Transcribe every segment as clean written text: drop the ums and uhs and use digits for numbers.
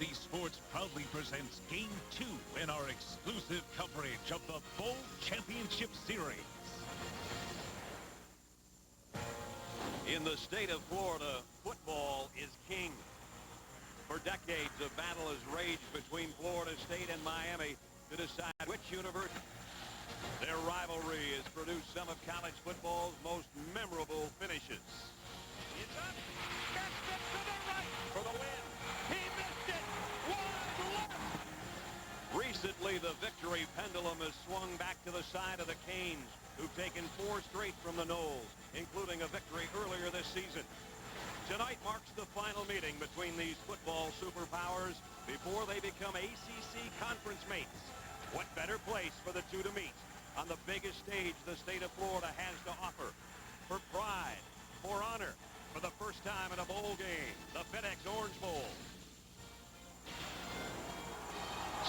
ABC Sports proudly presents Game 2 in our exclusive coverage of the Bowl Championship Series. In the state of Florida, football is king. For decades, a battle has raged between Florida State and Miami to decide which university. Their rivalry has produced some of college football's most memorable finishes. It's up. Gets it to the right for the win. He missed it. Wide left. Recently, the victory pendulum has swung back to the side of the Canes, who've taken 4 straight from the Noles, including a victory earlier this season. Tonight marks the final meeting between these football superpowers before they become ACC conference mates. What better place for the two to meet on the biggest stage the state of Florida has to offer? For pride, for honor, for the first time in a bowl game, the FedEx Orange Bowl.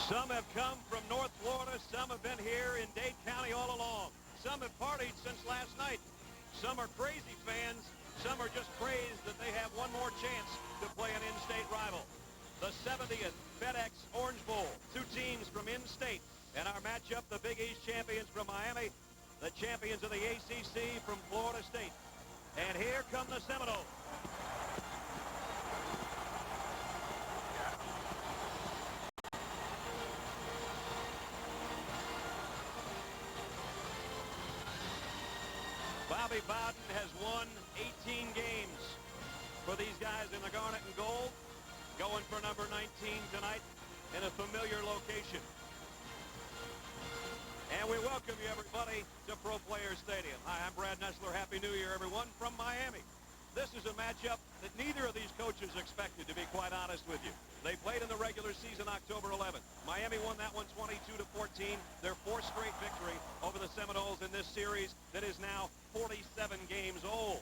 Some have come from North Florida. Some have been here in Dade County all along. Some have partied since last night. Some are crazy fans. Some are just crazed that they have one more chance to play an in-state rival. The 70th FedEx Orange Bowl. 2 teams from in-state. And our matchup, the Big East champions from Miami, the champions of the ACC from Florida State. And here come the Seminoles. Bobby Bowden has won 18 games for these guys in the garnet and gold, going for number 19 tonight in a familiar location. And we welcome you, everybody, to Pro Players Stadium. Hi, I'm Brad Nessler. Happy New Year, everyone, from Miami. This is a matchup that neither of these coaches expected, to be quite honest with you. They played in the regular season October 11th. Miami won that one 22-14, their 4th straight victory over the Seminoles in this series that is now 47 games old.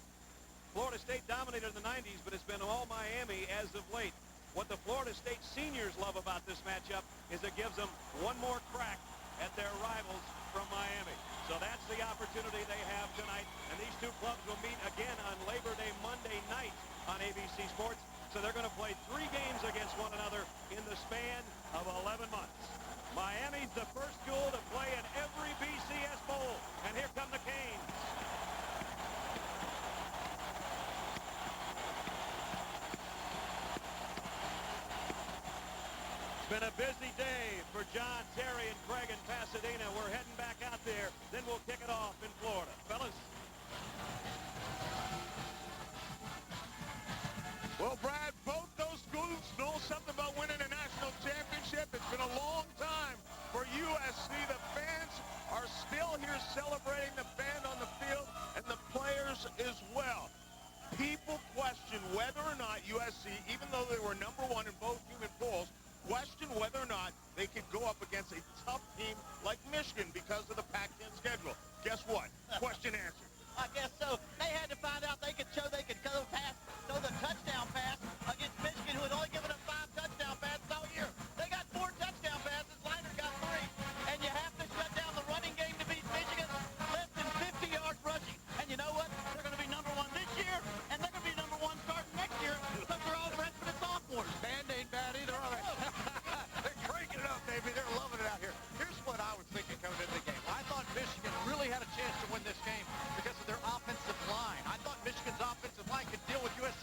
Florida State dominated in the 90s, but it's been all Miami as of late. What the Florida State seniors love about this matchup is it gives them one more crack at their rivals from Miami. So that's the opportunity they have tonight. And these two clubs will meet again on Labor Day Monday night on ABC Sports. So they're going to play 3 games against one another in the span of 11 months. Miami's the first school to play in every BCS Bowl. And here come the Canes. It's been a busy day for John, Terry, and Craig in Pasadena. We're heading back out there. Then we'll kick it off in Florida. Fellas. Well, Brad, both those schools know something about winning a national championship. It's been a long time for USC. The fans are still here celebrating, the band on the field and the players as well. People question whether or not USC, even though they were number 1 in both human polls, question whether or not they could go up against a tough team like Michigan because of the Pac-10 schedule. Guess what? Question answered. I guess so. They had to find out they could show they could throw the touchdown pass against Michigan, who had only given up 5 touchdown passes all year. They got 4 touchdown passes. Leiter got 3. And you have to shut down the running game to beat Michigan. Less than 50 yards rushing. And you know what? They're going to be number 1 this year, and they're going to be number 1 starting next year because they're all freshmen and sophomores. Band ain't bad either, are they? They're cranking it up, baby. They're loving it out here. Here's what I was thinking coming into the game. I thought Michigan really had a chance to win this game because of their offensive line. I thought Michigan's offensive line could deal with USC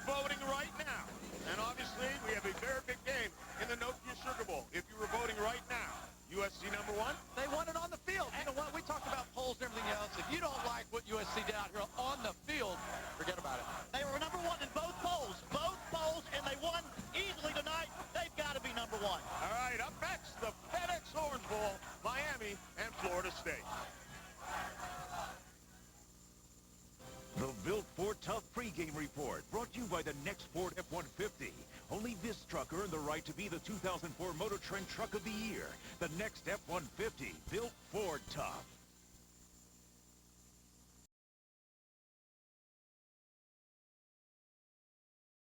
voting right now, and obviously we have a very big game in the Nokia Sugar Bowl. If you were voting right now, USC number one. They won it on the field. You know what? We talked about polls and everything else. If you don't like what USC did out here on the field, forget about it. They were number one in both polls, and they won easily tonight. They've got to be number one. All right, up next, the FedEx Orange Bowl, Miami and Florida State. The Built for Tough pregame report brought to you by the next Ford F-150. Only this truck earned the right to be the 2004 Motor Trend Truck of the Year. The next F-150, Built Ford Tough.